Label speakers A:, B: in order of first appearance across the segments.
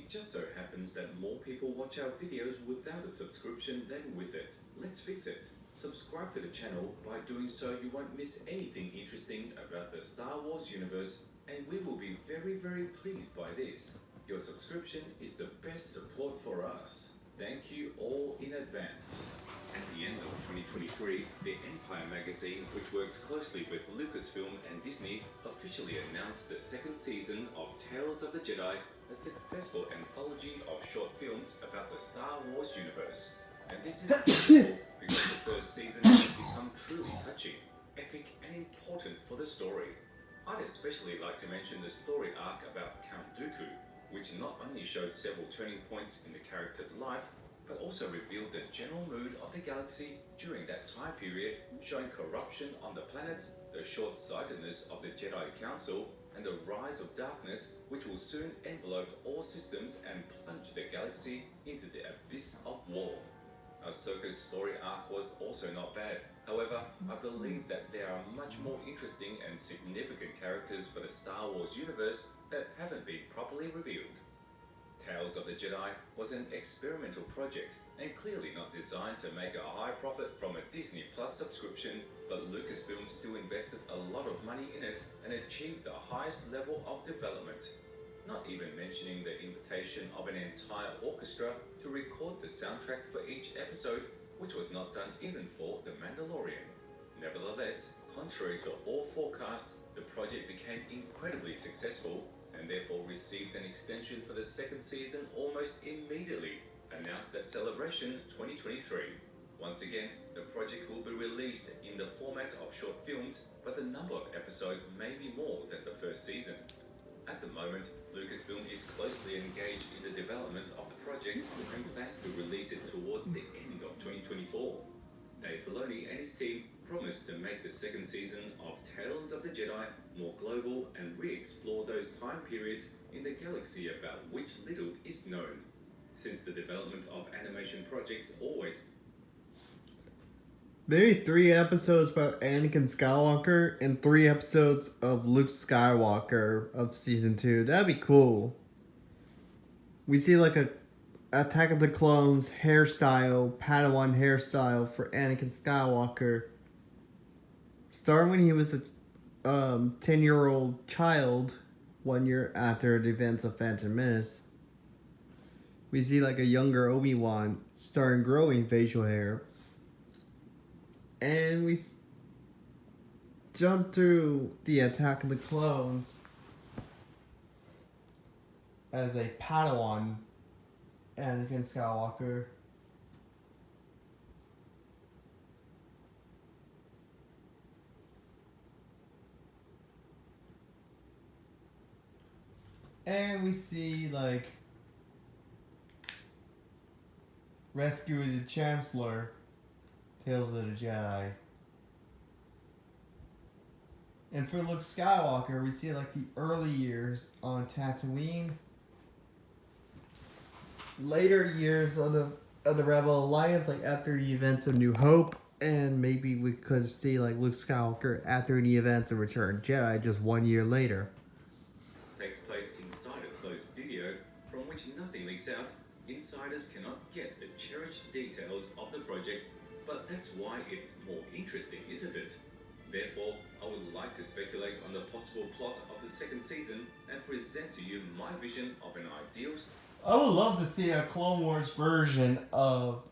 A: It just so happens that more people watch our videos without a subscription than with it. Let's fix it. Subscribe to the channel. By doing so, you won't miss anything interesting about the Star Wars universe, and we will be very pleased by this. Your subscription is the best support for us. Thank you all in advance. At the end of 2023, the Empire magazine, which works closely with Lucasfilm and Disney, officially announced the second season of Tales of the Jedi, a successful anthology of short films about the Star Wars universe. And this is beautiful because the first season has become truly touching, epic and important for the story. I'd especially like to mention the story arc about Count Dooku, which not only showed several turning points in the character's life, but also revealed the general mood of the galaxy during that time period, showing corruption on the planets, the short-sightedness of the Jedi Council, and the rise of darkness, which will soon envelope all systems and plunge the galaxy into the abyss of war. Ahsoka's story arc was also not bad. However, I believe that there are much more interesting and significant characters for the Star Wars universe that haven't been properly revealed. Tales of the Jedi was an experimental project and clearly not designed to make a high profit from a Disney Plus subscription, but Lucasfilm still invested a lot of money in it and achieved the highest level of development. Not even mentioning the invitation of an entire orchestra to record the soundtrack for each episode, which was not done even for The Mandalorian. Nevertheless, contrary to all forecasts, the project became incredibly successful and therefore received an extension for the second season almost immediately, announced at Celebration 2023. Once again, the project will be released in the format of short films, but the number of episodes may be more than the first season. At the moment, Lucasfilm is closely engaged in the development of the project and plans to release it towards the end of 2024. Dave Filoni and his team promised to make the second season of Tales of the Jedi more global and re-explore those time periods in the galaxy about which little is known. Since the development of animation projects always
B: maybe 3 episodes about Anakin Skywalker and 3 episodes of Luke Skywalker of season 2. That'd be cool. We see like a Attack of the Clones hairstyle, Padawan hairstyle for Anakin Skywalker. Starting when he was a 10-year-old child, 1 year after the events of Phantom Menace. We see like a younger Obi-Wan starting growing facial hair. And we jump through the Attack of the Clones as a Padawan Anakin Skywalker. And we see like rescuing the Chancellor, Tales of the Jedi. And for Luke Skywalker, we see like the early years on Tatooine, later years of the Rebel Alliance, like after the events of New Hope, and maybe we could see like Luke Skywalker after the events of Return of the Jedi just 1 year later.
A: Takes place inside a closed studio from which nothing leaks out. Insiders cannot get the cherished details of the project, but that's why it's more interesting, isn't it? Therefore, I would like to speculate on the possible plot of the second season and present to you my vision of an ideal.
B: I would love to see a Clone Wars version of,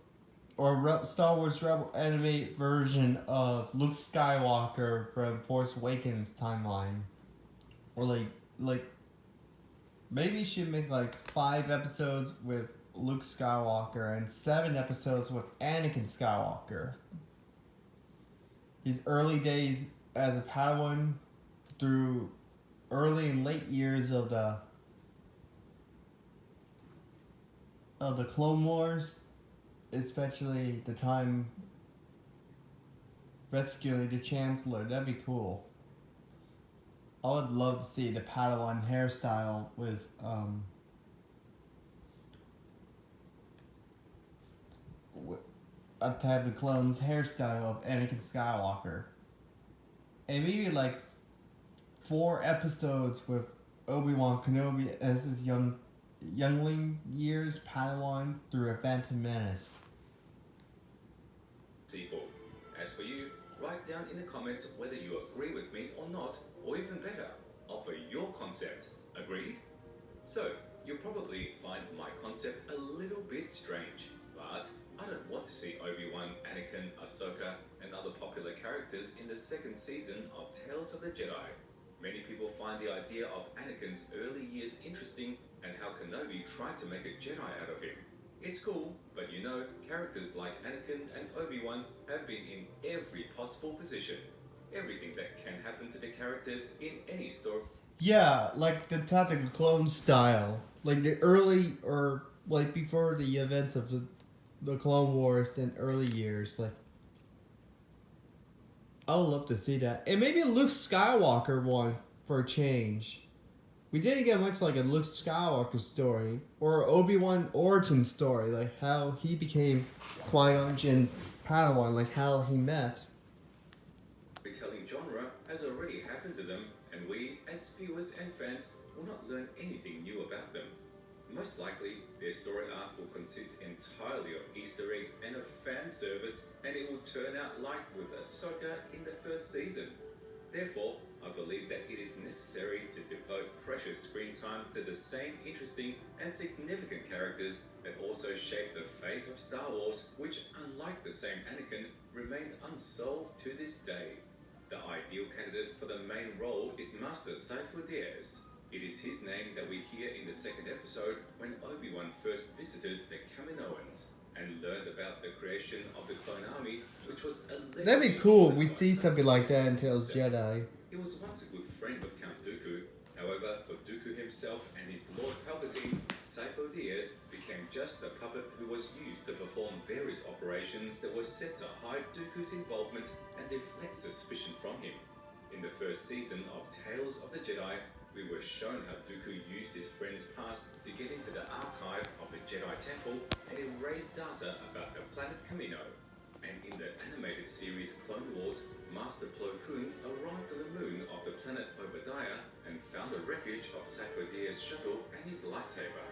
B: or Star Wars Rebel animated version of Luke Skywalker from Force Awakens timeline. Or like maybe you should make like 5 episodes with Luke Skywalker and 7 episodes with Anakin Skywalker. His early days as a Padawan through early and late years of the Clone Wars, especially the time rescuing the Chancellor. That'd be cool. I would love to see the Padawan hairstyle with Attack of the Clones hairstyle of Anakin Skywalker. And maybe like 4 episodes with Obi-Wan Kenobi as his young youngling years Padawan through a Phantom Menace.
A: Sequel. As for you, write down in the comments whether you agree with me or not, or even better, offer your concept. Agreed? So, you'll probably find my concept a little bit strange, but I don't want to see Obi-Wan, Anakin, Ahsoka, and other popular characters in the second season of Tales of the Jedi. Many people find the idea of Anakin's early years interesting and how Kenobi tried to make a Jedi out of him. It's cool, but you know, characters like Anakin and Obi-Wan have been in every possible position. Everything that can happen to the characters in any story.
B: Yeah, like the Attack of the Clone style. Like the early, or like before the events of the Clone Wars in early years. Like, I would love to see that. And maybe a Luke Skywalker one for a change. We didn't get much like a Luke Skywalker story or Obi-Wan origin story, like how he became Qui-Gon Jinn's Padawan, like how he met.
A: Telling genre has already happened to them, and we, as viewers and fans, will not learn anything new about them. Most likely, their story arc will consist entirely of Easter eggs and of fan service, and it will turn out like with Ahsoka in the first season. Therefore, I believe that it is necessary to devote precious screen time to the same interesting and significant characters that also shape the fate of Star Wars, which, unlike the same Anakin, remain unsolved to this day. The ideal candidate for the main role is Master Sifo Dyas. It is his name that we hear in the second episode when Obi-Wan first visited the Kaminoans and learned about the creation of the Clone Army, which was a...
B: That'd be cool. We see something like that in Tales Jedi.
A: He was once a good friend of Count Dooku. However, for Dooku himself and his Lord Palpatine, Sifo Dyas became just a puppet who was used to perform various operations that were set to hide Dooku's involvement and deflect suspicion from him. In the first season of Tales of the Jedi, we were shown how Dooku used his friend's past to get into the archive of the Jedi Temple and erase data about the planet Kamino. And in the animated series Clone Wars, Master Plo Koon arrived on the moon of the planet Obadiah and found the wreckage of Sifo Dyas' shuttle and his lightsaber.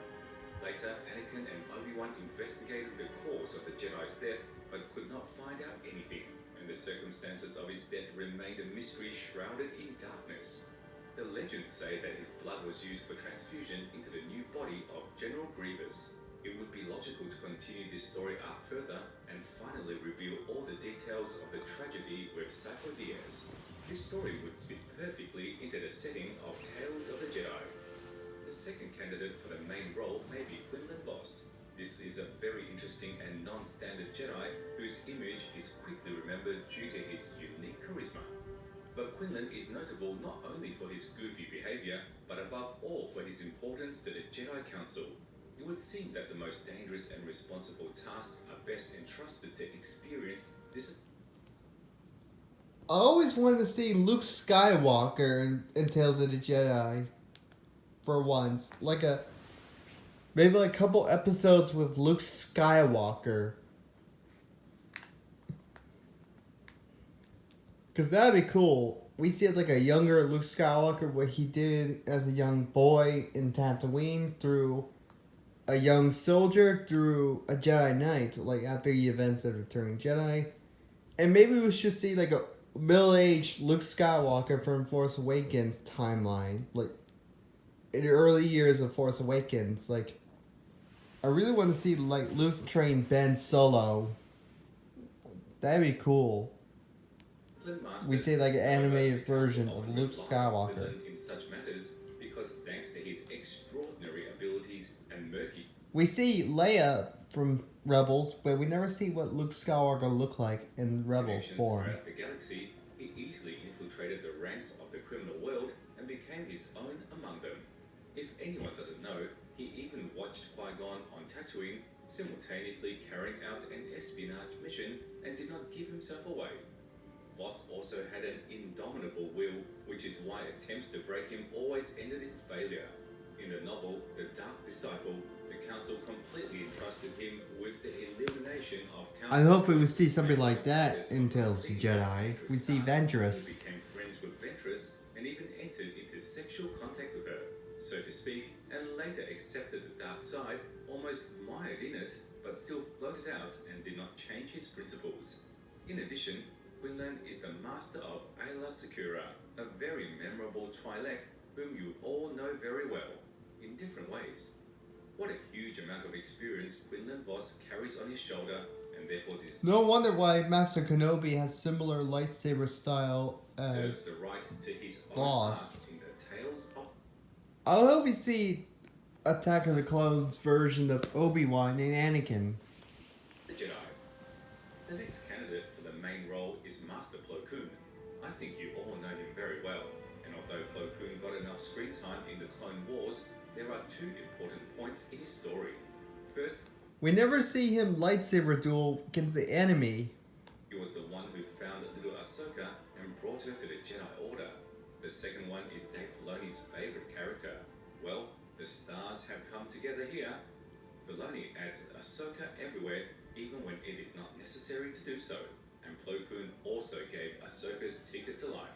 A: Later, Anakin and Obi-Wan investigated the cause of the Jedi's death but could not find out anything, and the circumstances of his death remained a mystery shrouded in darkness. The legends say that his blood was used for transfusion into the new body of General Grievous. It would be logical to continue this story arc further and finally reveal all the details of the tragedy with Sifo Dyas. This story would fit perfectly into the setting of Tales of the Jedi. The second candidate for the main role may be Quinlan Vos. This is a very interesting and non-standard Jedi whose image is quickly remembered due to his unique charisma. But Quinlan is notable not only for his goofy behavior, but above all for his importance to the Jedi Council. It would seem that the most dangerous and responsible tasks are best entrusted to experienced
B: I always wanted to see Luke Skywalker in Tales of the Jedi for once. Maybe like a couple episodes with Luke Skywalker. Because that'd be cool. We see like a younger Luke Skywalker, what he did as a young boy in Tatooine, through a young soldier, through a Jedi Knight, like after the events of Returning Jedi. And maybe we should see like a middle-aged Luke Skywalker from Force Awakens timeline. Like, in the early years of Force Awakens. Like, I really want to see like Luke train Ben Solo. That'd be cool. We see like an animated version of Luke Skywalker.
A: In such matters because thanks to his extraordinary abilities and murky.
B: We see Leia from Rebels, but we never see what Luke Skywalker looked like in Rebels form.
A: Throughout the galaxy, he easily infiltrated the ranks of the criminal world and became his own among them. If anyone doesn't know, he even watched Qui-Gon on Tatooine, simultaneously carrying out an espionage mission and did not give himself away. Vos also had an indomitable will, which is why attempts to break him always ended in failure. In the novel, The Dark Disciple, the Council completely entrusted him with the elimination of
B: I hope we will see something like that in Tales of Jedi. We see Ventress.
A: He became friends with Ventress and even entered into sexual contact with her, so to speak, and later accepted the dark side, almost mired in it, but still floated out and did not change his principles. In addition, Quinlan is the master of Ayla Secura, a very memorable Twi'lek whom you all know very well, in different ways. What a huge amount of experience Quinlan Vos carries on his shoulder, and therefore this
B: No wonder why Master Kenobi has similar lightsaber style
A: deserves
B: as.
A: the right to his own
B: Boss.
A: path in the Tales of
B: I hope we see Attack of the Clones version of Obi-Wan and Anakin.
A: the Jedi. The next candidate for the main role is Master Plo Koon. I think you all know him very well, and although Plo Koon got enough screen time in the Clone Wars, there are two important points in his story. First,
B: We never see him lightsaber duel against the enemy.
A: he was the one who found little Ahsoka and brought her to the Jedi Order. The second one is Dave Filoni's favorite character. Well, the stars have come together here. Filoni adds Ahsoka everywhere, even when it is not necessary to do so. And Plo Koon also gave Ahsoka's ticket to life.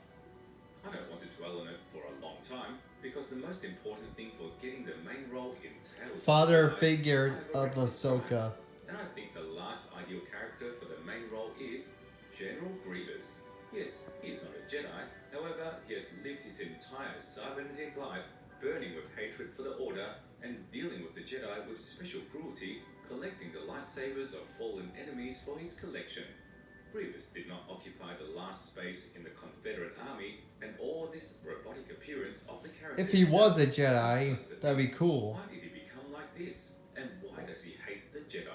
A: I don't want to dwell on it for a long time, because the most important thing for getting the main role in Tales
B: Father
A: of the Jedi,
B: figure
A: I have
B: of
A: already described.
B: Ahsoka.
A: And I think the last ideal character for the main role is General Grievous. Yes, he's not a Jedi, however, he has lived his entire cybernetic life burning with hatred for the Order and dealing with the Jedi with special cruelty, collecting the lightsabers of fallen enemies for his collection. Grievous did not occupy the last space in the Confederate Army, and all this robotic appearance of the character.
B: If he was a
A: itself
B: Jedi,
A: leads us to
B: that'd be
A: think,
B: cool.
A: why did he become like this? And why does he hate the Jedi?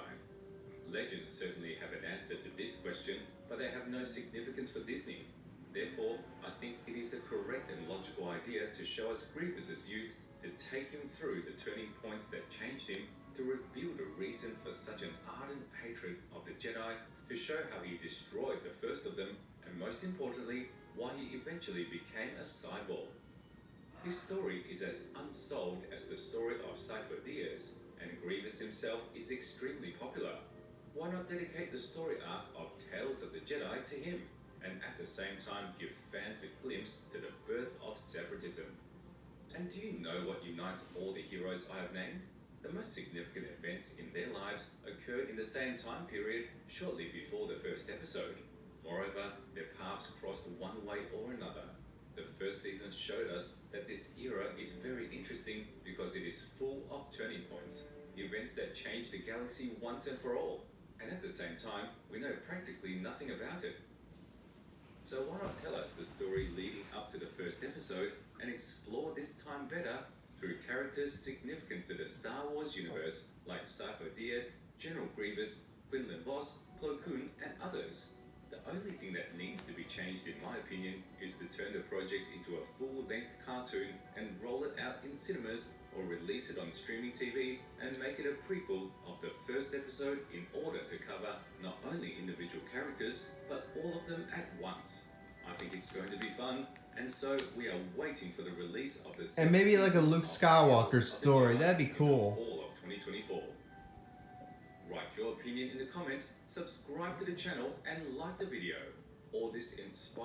A: Legends certainly have an answer to this question, but they have no significance for Disney. Therefore, I think it is a correct and logical idea to show us Grievous's youth, to take him through the turning points that changed him, to reveal the reason for such an ardent hatred of the Jedi, to show how he destroyed the first of them, and most importantly, why he eventually became a cyborg. His story is as unsolved as the story of Cypher Diaz, and Grievous himself is extremely popular. Why not dedicate the story arc of Tales of the Jedi to him, and at the same time give fans a glimpse to the birth of separatism? And do you know what unites all the heroes I have named? The most significant events in their lives occurred in the same time period, shortly before the first episode. Moreover, their paths crossed one way or another. The first season showed us that this era is very interesting because it is full of turning points, events that change the galaxy once and for all, and at the same time, we know practically nothing about it. So why not tell us the story leading up to the first episode and explore this time better through characters significant to the Star Wars universe like Cypher Diaz, General Grievous, Quinlan Vos, Plo Koon, and others. The only thing that needs to be changed, in my opinion, is to turn the project into a full-length cartoon and roll it out in cinemas or release it on streaming TV and make it a prequel of the first episode in order to cover not only individual characters, but all of them at once. I think it's going to be fun, and so we are waiting for the release of the
B: And maybe like a
A: seventh
B: Luke
A: season of
B: Skywalker
A: Tales of the
B: story.
A: Jedi
B: That'd be
A: in the
B: cool.
A: fall of 2024. Write your opinion in the comments, subscribe to the channel, and like the video. All this inspires